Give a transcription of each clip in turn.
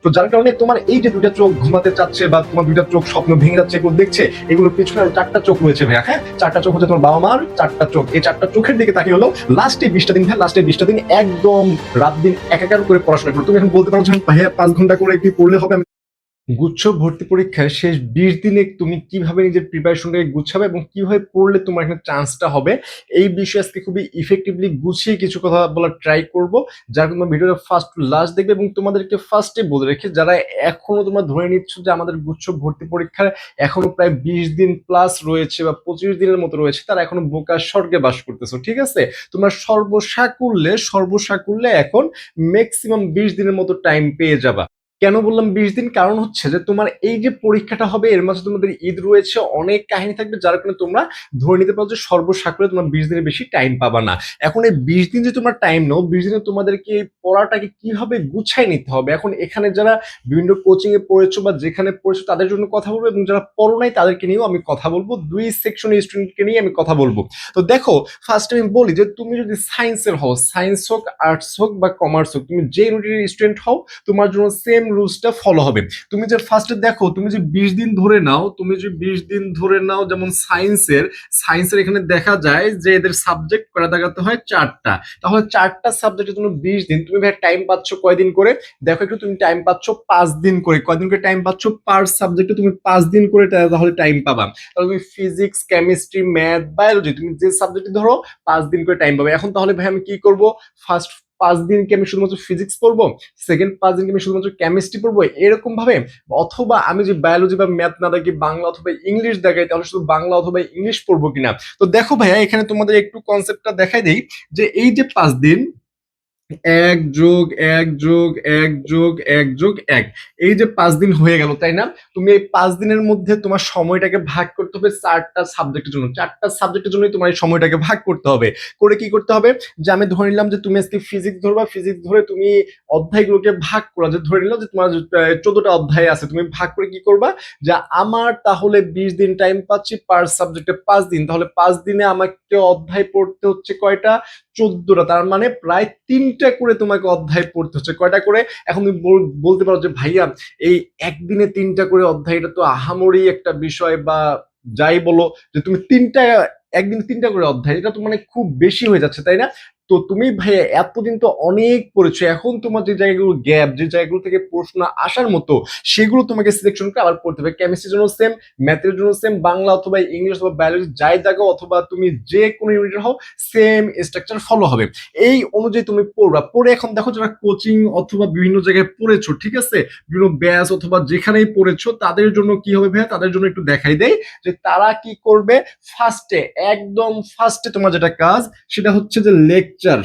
তো যার কারণে তোমার এই যে দুইটা চোখ ঘুমাতে চাচ্ছে বা তোমার দুইটা চোখ স্বপ্ন ভেঙে যাচ্ছে এগুলো দেখছে, এগুলোর পিছনে আরো চারটা চোখ রয়েছে ভাইয়া। হ্যাঁ, চারটা চোখ হচ্ছে তোমার বাবা মার চারটা চোখ। এই চারটা চোখের দিকে তাকিয়ে হলো লাস্টে 20টা দিন, হ্যাঁ লাস্টে 20টা দিন একদম রাত দিন একাকার করে পড়াশোনা করো। তুমি এখন বলতে পারো যে ভাইয়া 5 ঘন্টা করে কি পড়লে হবে? গুচ্ছ ভর্তি পরীক্ষার শেষ 20 দিনে তুমি কিভাবে নিজের প্রিপারেশনটাকে গুছাবে এবং কিভাবে পড়লে তোমার এখানে চান্সটা হবে, এই বিষয়ে আজকে খুবই ইফেক্টিভলি গুছিয়ে কিছু কথা বলার ট্রাই করব। যার তোমার ভিডিওটা ফার্স্ট টু লাস্ট দেখবে এবং তোমাদেরকে ফার্স্টে বলে রেখে, যারা এখনো তোমরা ধরে নিচ্ছ যে আমাদের গুচ্ছ ভর্তি পরীক্ষার এখনো প্রায় 20 দিন প্লাস রয়েছে বা 25 দিনের মতো রয়েছে, তারা এখনো বোকার স্বর্গে বাস করতেছো। ঠিক আছে, তোমরা সর্বসাকুল্যে এখন ম্যাক্সিমাম 20 দিনের মতো টাইম পেয়ে যাবা। কেন বললাম 20 দিন? কারণ হচ্ছে যে তোমার এই যে পরীক্ষাটা হবে এর মাঝে তোমাদের ঈদ রয়েছে, অনেক কাহিনী থাকবে, যার কারণে তোমরা ধরে নিতে পারো যে সর্বসাকুল্যে তোমরা 20 দিনের বেশি টাইম পাবা না। এখন এই 20 দিন যে তোমরা টাইম নাও, 20 দিনে তোমাদেরকে এই পড়াটাকে কিভাবে গুছাই নিতে হবে। এখন এখানে যারা বিভিন্ন কোচিং এ পড়েছো বা যেখানে পড়েছো তাদের জন্য কথা বলবো, এবং যারা পড়ো নাই তাদেরকে নিয়েও আমি কথা বলবো, দুই সেকশনের স্টুডেন্টকে নিয়ে আমি কথা বলবো। তো দেখো, ফার্স্ট আমি বলি যে তুমি যদি সায়েন্সের হও, সায়েন্স হোক, আর্টস হোক বা কমার্স হোক, তুমি যে ইউনিটের স্টুডেন্ট হও তোমার জন্য সেম রুলসটা ফলো হবে। তুমি যে ফার্স্টে দেখো, তুমি যে 20 দিন ধরে নাও, যেমন সায়েন্সের এখানে দেখা যায় যে এদের সাবজেক্ট করা দেখাতে হয় 4টা। তাহলে 4টা সাবজেক্টের জন্য 20 দিন, তুমি ভাই টাইম পাচ্ছ কয়দিন করে? দেখো একটু, তুমি টাইম পাচ্ছ 5 দিন করে। কয়দিন করে টাইম পাচ্ছ? পার সাবজেক্টে তুমি 5 দিন করে তাহলে টাইম পাবা। তাহলে তুমি ফিজিক্স, কেমিস্ট্রি, ম্যাথ, বায়োলজি, তুমি যে সাবজেক্ট ধরো 5 দিন করে টাইম পাবে। এখন তাহলে ভাই আমি কি করব? ফার্স্ট 5 দিন কি আমি শুধুমাত্র ফিজিক্স পড়বো, সেকেন্ড 5 দিন কি আমি শুধুমাত্র কেমিস্ট্রি পড়বো, এরকম ভাবে? অথবা আমি যে বায়োলজি বা ম্যাথ না দেখি, বাংলা অথবা ইংলিশ দেখাই, তাহলে শুধু বাংলা অথবা ইংলিশ পড়বো কিনা? তো দেখো ভাইয়া, এখানে তোমাদের একটু কনসেপ্টটা দেখাই দেই, যে এই যে 5 দিন, 1+1+1+1+1, এই যে 5 দিন হয়ে গেল, তাই না? তুমি এই 5 দিনের মধ্যে তোমার সময়টাকে ভাগ করতে হবে 4টা সাবজেক্টের জন্য। 4টা সাবজেক্টের জন্য তোমার এই সময়টাকে ভাগ করতে হবে। করে কি করতে হবে, যে আমি ধরে নিলাম যে তুমি আজকে ফিজিক্স ধরবা, ফিজিক্স ধরে তুমি অধ্যায়গুলোকে ভাগ করা, যে ধরে নিলাম যে তোমার 14টা অধ্যায় আছে, তুমি ভাগ করে কি করবা, যে আমার তাহলে 20 দিন টাইম পাচ্ছি, পার সাবজেক্টে 5 দিন, তাহলে 5 দিনে আমাকে অধ্যায় পড়তে হচ্ছে কয়টা? 14টা। তার মানে প্রায় 3টা করে তোমাকে অধ্যায় পড়তে হচ্ছে। কয়টা করে? এখন তুমি বলতে পারো যে ভাইয়া এই একদিনে 3টা করে অধ্যায়, এটা তো আহামরি একটা বিষয়, বা যাই বলো, যে তুমি একদিন 3টা করে অধ্যায়, এটা তো মানে খুব বেশি হয়ে যাচ্ছে, তাই না? তো তুমি ভাইয়া এতদিন তো অনেক পড়েছো, এখন তোমার যে জায়গাগুলো গ্যাপ, যে জায়গাগুলো থেকে প্রশ্ন আসার মতো, সেগুলো তোমাকে সিলেকশন করে আবার পড়তে হবে। কেমিস্ট্রির জন্য সেম, ম্যাথের জন্য সেম, বাংলা অথবা ইংলিশ অথবা বায়োলজি যাই দেখো, অথবা তুমি যে কোনো ইউনিটের হও, সেম স্ট্রাকচার ফলো হবে। এই অনুযায়ী তুমি পড়বা। পড়ে এখন দেখো, যারা কোচিং অথবা বিভিন্ন জায়গায় পড়েছো, ঠিক আছে, বিভিন্ন ব্যাচ অথবা যেখানেই পড়েছো, তাদের জন্য কি হবে ভাইয়া, তাদের জন্য একটু দেখাই দেয় যে তারা কি করবে। একদম ফার্স্টে তোমার যেটা কাজ, সেটা হচ্ছে যে লেকচার।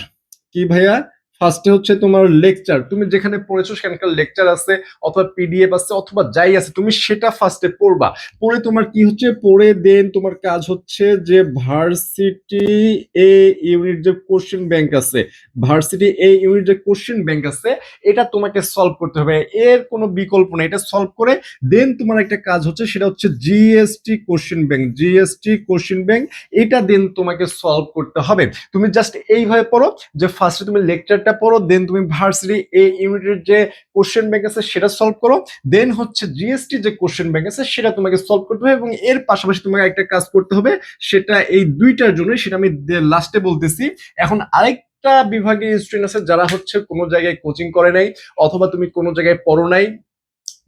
কি ভাইয়া? ফার্স্টে হচ্ছে তোমার লেকচার। তুমি যেখানে পড়েছো সেখানকার লেকচার আছে অথবা পিডিএফ আছে অথবা যাই আছে, তুমি সেটা ফার্স্টে পড়বা। পড়ে তোমার কি হচ্ছে, পড়ে দেন তোমার কাজ হচ্ছে যে ভার্সিটি এ ইউনিট যে কোশ্চেন ব্যাংক আছে, এটা তোমাকে সলভ করতে হবে। এর কোনো বিকল্প নেই, এটা সলভ করে দেন তোমার একটা কাজ হচ্ছে, সেটা হচ্ছে জিএসটি কোশ্চেন ব্যাংক, এটা দেন তোমাকে সলভ করতে হবে। তুমি জাস্ট এইভাবে পড়ো, যে ফার্স্টে তুমি লেকচারটা পড়ো, দেন তুমি ভার্সিটি এ ইউনিটের যে কোশ্চেন ব্যাংক আছে সেটা সলভ করো, দেন হচ্ছে জিএসটি যে কোশ্চেন ব্যাংক আছে সেটা তোমাকে সলভ করতে হবে, এবং এর পাশাপাশি তোমাকে একটা কাজ করতে হবে, সেটা এই দুইটার জন্য, সেটা আমি লাস্টে বলতেছি। এখন আরেকটা বিভাগের স্টুডেন্ট আছে যারা হচ্ছে কোনো জায়গায় কোচিং করে নাই, অথবা তুমি কোনো জায়গায় পড়ো নাই,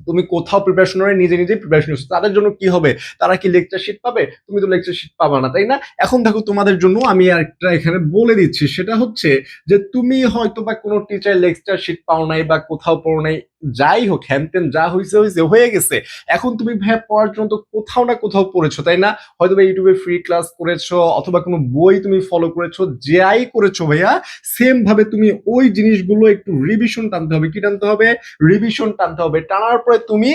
তুমি কোথাও প্রিপারেশন হয় নিজে নিজে প্রিপারেশন হচ্ছে, তাদের জন্য কি হবে? তারা কি লেকচার শিট পাবে? তুমি তো লেকচার শিট পাবা না, তাই না? এখন দেখো, তোমাদের জন্য আমি একটা এখানে বলে দিচ্ছি, সেটা হচ্ছে যে তুমি হয়তো বা কোনো টিচার লেকচার শিট পাও নাই বা কোথাও পড়ো নাই, যাই হোক, হ্যানতেন যা হয়েছে হয়েছে হয়ে গেছে। এখন তুমি ভাই পড়ার জন্য তো কোথাও না কোথাও পড়েছো, তাই না? হয়তো বা ইউটিউবে ফ্রি ক্লাস করেছো অথবা কোনো বই তুমি ফলো করেছো, যাই করেছো ভাইয়া, সেম ভাবে তুমি ওই জিনিসগুলো একটু রিভিশন টানতে হবে। কি টানতে হবে? রিভিশন টানতে হবে। টানার পরে তুমি,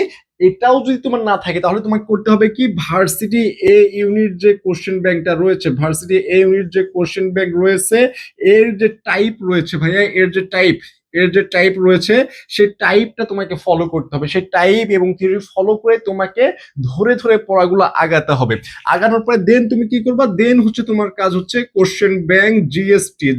এটাও যদি তোমার না থাকে, তাহলে তোমাকে করতে হবে কি, ভার্সিটি এ ইউনিট যে কোশ্চেন ব্যাংকটা রয়েছে, এর যে টাইপ রয়েছে ভাইয়া, এর যে টাইপ, এর যে টাইপ রয়েছে সেই টাইপটা তোমাকে ফলো করতে হবে, সেই টাইপ এবং থিওরি ফলো করে তোমাকে ধরে ধরে পড়াগুলো আগাতে হবে। আগানোর পরে দেন তুমি কি করবা, দেন হচ্ছে তোমার কাজ হচ্ছে কোশ্চেন ব্যাংক, জিএসটির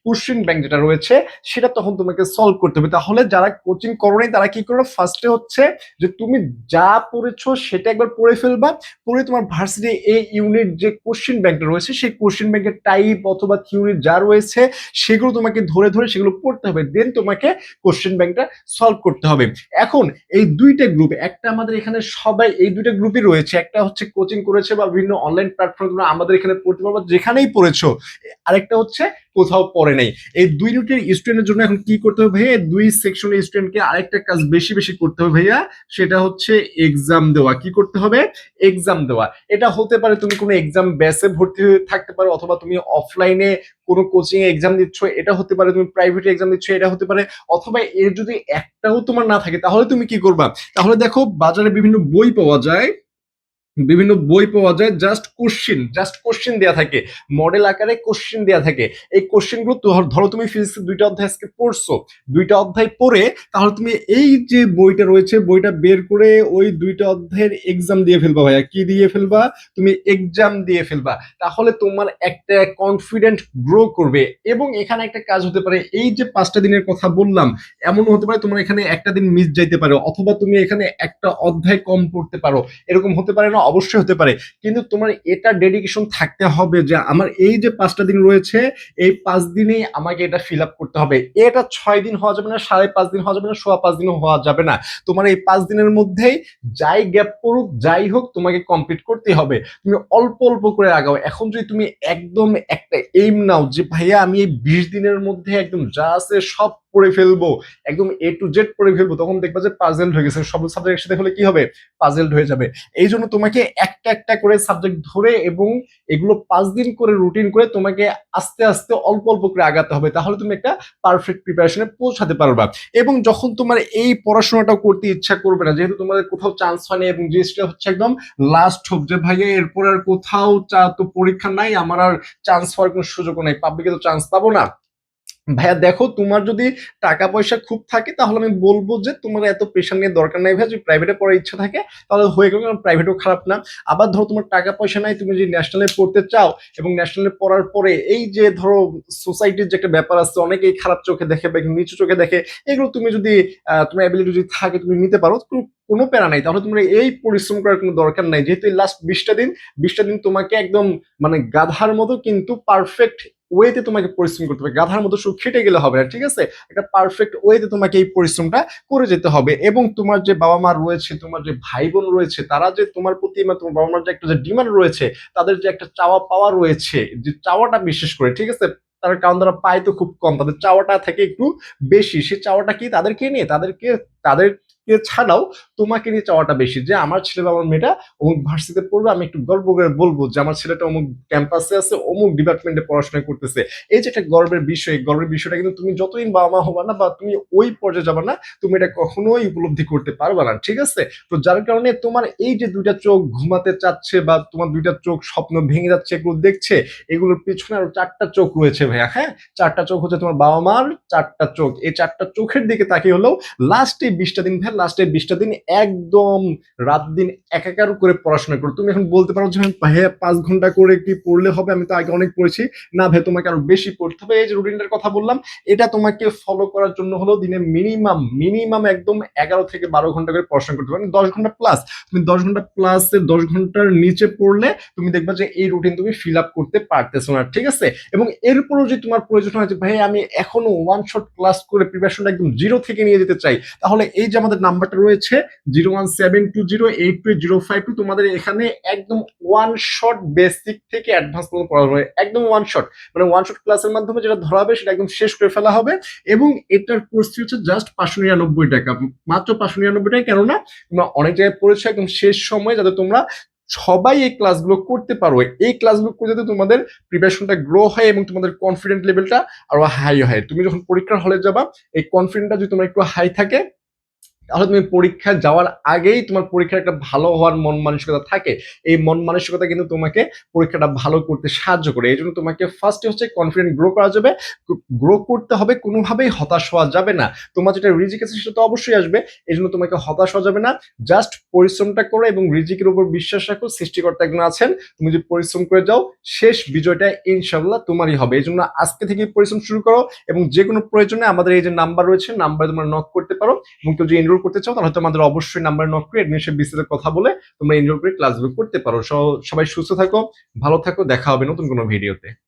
কোশ্চেন ব্যাংক যেটা রয়েছে সেটা তখন তোমাকে সলভ করতে হবে। তাহলে যারা কোচিং করো নাই তারা কি করবে, ফার্স্টে হচ্ছে যে তুমি যা পড়েছো সেটা একবার পড়ে ফেলবা, পড়ে তোমার ভার্সিটি এই ইউনিট যে কোশ্চেন ব্যাংকটা রয়েছে সেই কোশ্চেন ব্যাংকের টাইপ অথবা থিওরি যা রয়েছে সেগুলো তোমাকে ধরে ধরে সেগুলো পড়তে হবে, দেন তোমাকে কোশ্চেন ব্যাংকটা সলভ করতে হবে। এখন এই দুইটা গ্রুপ, একটা আমাদের এখানে সবাই এই দুইটা গ্রুপই রয়েছে, একটা হচ্ছে কোচিং করেছে বা বিভিন্ন অনলাইন প্ল্যাটফর্মগুলো আমাদের এখানে পড়তে পারবা যেখানেই পড়েছো, আরেকটা হচ্ছে কোথাও পড়ে নাই। এই দুই ইউনিটের স্টুডেন্টের জন্য এখন কি করতে হবে ভাইয়া, দুই সেকশনের স্টুডেন্টকে আরেকটা কাজ বেশি বেশি করতে হবে ভাইয়া, সেটা হচ্ছে এক্সাম দেওয়া। কি করতে হবে, এক্সাম দেওয়া। এটা হতে পারে তুমি কোনো এক্সাম ব্যাচে ভর্তি হয়ে থাকতে পারো, অথবা তুমি অফলাইনে কোনো কোচিং এ এক্সাম দিচ্ছ, এটা হতে পারে তুমি প্রাইভেটে এক্সাম দিচ্ছ, এটা হতে পারে। অথবা এর যদি একটাও তোমার না থাকে তাহলে তুমি কি করবা, তাহলে দেখো বাজারে বিভিন্ন বই পাওয়া যায়, বিভিন্ন বই পাওয়া যায়, জাস্ট কোশ্চেন দেয়া থাকে, মডেল আকারে কোশ্চেন দেয়া থাকে। এই কোশ্চেন গুলো ধরো তুমি ফিজিক্সের দুইটা অধ্যায় আজকে পড়ছো, দুইটা অধ্যায় পড়ে তাহলে তুমি এই যে বইটা রয়েছে বইটা বের করে ওই দুইটা অধ্যায়ের এক্সাম দিয়ে ফেলবা ভাইয়া। কি দিয়ে ফেলবা, তুমি এক্সাম দিয়ে ফেলবা। তাহলে তোমার একটা কনফিডেন্ট গ্রো করবে। এবং এখানে একটা কাজ হতে পারে, এই যে 5টা দিনের কথা বললাম, এমন হতে পারে তোমার এখানে একটা দিন মিস যাইতে পারো, অথবা তুমি এখানে একটা অধ্যায় কম পড়তে পারো, এরকম হতে পারে না, অবশ্যই হতে পারে। কিন্তু তোমার এটা ডেডিকেশন থাকতে হবে যে আমার এই যে 5টা দিন রয়েছে এই 5 দিনেই আমাকে এটা ফিল আপ করতে হবে। এটা 6 দিন হওয়া যাবে না, 5.5 দিন হওয়া যাবে না, 5.25 দিনও হওয়া যাবে না। তোমার এই 5 দিনের মধ্যেই যাই গ্যাপ পড়ুক যাই হোক তোমাকে কমপ্লিট করতে হবে। তুমি অল্প অল্প করে আগাও। এখন যদি তুমি একদম একটা এইম নাও যে ভাইয়া আমি এই 20 দিনের মধ্যে একদম যা আছে সব পড়ে ফেলবো, একদম A to Z পড়ে ফেলবো, তখন দেখবা যে পাজেলড হয়ে গেছে। সব সাবজেক্ট একসাথে হলে কি হবে, পাজেলড হয়ে যাবে। এই জন্য তোমাকে একটা একটা করে সাবজেক্ট ধরে এবং এগুলো 5 দিন করে রুটিন করে তোমাকে আস্তে আস্তে অল্প অল্প করে আগাতে হবে, তাহলে তুমি একটা পারফেক্ট প্রিপারেশনে পৌঁছাতে পারবা। এবং যখন তোমার এই পড়াশোনাটাও করতে ইচ্ছা করবে না, যেহেতু তোমাদের কোথাও চান্স হয়নি এবং জিনিসটা হচ্ছে একদম লাস্ট হোপ যে ভাইয়া এরপর আর কোথাও তো পরীক্ষা নাই, আমার আর চান্স হওয়ার কোনো সুযোগও নাই, পাবলিকে তো চান্স পাবো না। ভাইয়া দেখো তোমার যদি টাকা পয়সা খুব থাকে তাহলে আমি বলবো যে তোমার এত প্রেশার নিয়ে দরকার নাই ভাইয়া, যদি প্রাইভেটে পড়ার ইচ্ছা থাকে তাহলে হয়ে গেল, কারণ প্রাইভেটও খারাপ না। আবার ধরো তোমার টাকা পয়সা নাই, তুমি যদি ন্যাশনালে পড়তে চাও এবং ন্যাশনালে পড়ার পরে এই যে ধরো সোসাইটির যে একটা ব্যাপার আছে, অনেকেই খারাপ চোখে দেখে বা নিচু চোখে দেখে, এগুলো তুমি যদি তোমার অ্যাবিলিটি যদি থাকে তুমি নিতে পারো, কোনো প্যারা নাই। তাহলে তোমার এই পরিশ্রম করার কোনো দরকার নাই, যেহেতু লাস্ট 20টা দিন তোমাকে একদম মানে গাধার মতো কিন্তু পারফেক্ট ওয়েতে তোমাকে পরিশ্রম করতে হবে। গাধার মতো শুধু খেটে গেলে হবে না, ঠিক আছে? একটা পারফেক্ট ওয়েতে তোমাকে এই পরিশ্রমটা করে যেতে হবে। এবং তোমার যে বাবা মা রয়েছে, তোমার যে ভাই বোন রয়েছে, তারা যে তোমার প্রতি বা তোমার বাবা মার যে একটা যে ডিমান্ড রয়েছে, তাদের যে একটা চাওয়া পাওয়া রয়েছে, যে চাওয়াটা বিশেষ করে, ঠিক আছে, তার কারণ তারা পায় তো খুব কম, তাদের চাওয়াটা থেকে একটু বেশি। সে চাওয়াটা কি, তাদেরকে নিয়ে তাদেরকে ছাড়াও তোমাকে নিয়ে চাওয়াটা বেশি, যে আমার ছেলে বা আমার মেয়েটা অমুক ভার্সিটিতে পড়বে, আমি একটু গর্ব করে বলবো যে আমার ছেলেটা অমুক ক্যাম্পাসে আছে, অমুক ডিপার্টমেন্টে পড়াশোনা করতেছে। এই যে একটা গর্বের বিষয়, গর্বের বিষয়টা কিন্তু তুমি যতদিন বাবা মা হবা না বা তুমি ওই পর্যায়ে যাবা না, তুমি এটা কখনোই উপলব্ধি করতে পারবা না, ঠিক আছে? তো যার কারণে তোমার এই যে দুইটা চোখ ঘুমাতে চাচ্ছে বা তোমার দুইটা চোখ স্বপ্ন ভেঙে যাচ্ছে এগুলো দেখছে, এগুলোর পিছনে আরো 4টা চোখ রয়েছে ভাইয়া। হ্যাঁ, 4টা চোখ হচ্ছে তোমার বাবা মার 4টা চোখ। এই 4টা চোখের দিকে তাকিয়ে হলেও লাস্টে 20টা দিন ভাই, লাস্টে 20টা দিন একদম রাত দিন একাকার করে পড়াশোনা করো। তুমি এখন বলতে পারো যে ভাইয়া 5 ঘন্টা করে কি পড়লে হবে, আমি তো আগে অনেক পড়েছি। না ভাই, তোমাকে আরো বেশি পড়তে হবে। এই যে রুটিনটার কথা বললাম, এটা তোমাকে ফলো করার জন্য হলো দিনে মিনিমাম মিনিমাম একদম 11 থেকে 12 ঘন্টা করে পড়াশোনা করতে হবে, 10 ঘন্টা প্লাস। তুমি 10 ঘন্টা প্লাস 10 ঘন্টার নিচে পড়লে তুমি দেখবা যে এই রুটিন তুমি ফিল আপ করতে পারতেছো না, ঠিক আছে? এবং এরপরও যদি তোমার প্রয়োজন হয় যে ভাই আমি এখনো ওয়ান শট ক্লাস করে প্রিপারেশনটা একদম জিরো থেকে নিয়ে যেতে চাই, তাহলে এই যে আমাদের নাম্বারটা রয়েছে 017208205, তোমাদের এখানে একদম ওয়ান শট বেসিক থেকে অ্যাডভান্স পর্যন্ত পড়ানো হয়, একদম ওয়ান শট। মানে ওয়ান শট ক্লাসের মাধ্যমে যেটা ধরা হবে সেটা একদম শেষ করে ফেলা হবে। এবং এটার কোর্স ফি হচ্ছে জাস্ট 599 টাকা, মাত্র 599 টাকা। কেননা তোমরা অনেক জায়গায় পড়েছো একদম শেষ সময়, যাতে তোমরা সবাই এই ক্লাসগুলো করতে পারো। এই ক্লাসগুলো করে যাতে তোমাদের প্রিপারেশনটা গ্রো হয় এবং তোমাদের কনফিডেন্ট লেভেলটা আরো হাই হয়। তুমি যখন পরীক্ষার হলে যাবা, এই কনফিডেন্টটা যদি তোমার একটু হাই থাকে তাহলে তুমি পরীক্ষা যাওয়ার আগেই তোমার পরীক্ষার একটা ভালো হওয়ার মন মানসিকতা থাকে। এই মন মানসিকতা কিন্তু তোমাকে পরীক্ষাটা ভালো করতে সাহায্য করে। এজন্য তোমাকে ফার্স্টে হচ্ছে কনফিডেন্ট গ্রো করা যাবে। গ্রো করতে হবে, কোনোভাবেই হতাশ হওয়া যাবে না। তোমার যেটা রিজিক আছে সেটা তো অবশ্যই আসবে। এজন্য তোমাকে হতাশ হওয়া যাবে না। জাস্ট পরিশ্রমটা করো এবং রিজিকের উপর বিশ্বাস রাখো। সৃষ্টিকর্তা একজন আছেন। তুমি যদি পরিশ্রম করে যাও, শেষ বিজয়টা ইনশাআল্লাহ তোমারই হবে। এজন্য আজকে থেকেই পরিশ্রম শুরু করো এবং যেকোনো প্রয়োজনে আমাদের এই যে নাম্বার রয়েছে, নাম্বারে তোমরা নক করতে পারো। এবং কেউ যদি এনরোল করতে চাও তাহলে তোমাদের অবশ্যই নাম্বার নক করে এডমিশন বিস্তারিত কথা বলে তোমরা এনরোল করে ক্লাসগুলো করতে পারো। সবাই সুস্থ থাকো, ভালো থাকো, দেখা হবে নতুন কোনো ভিডিওতে।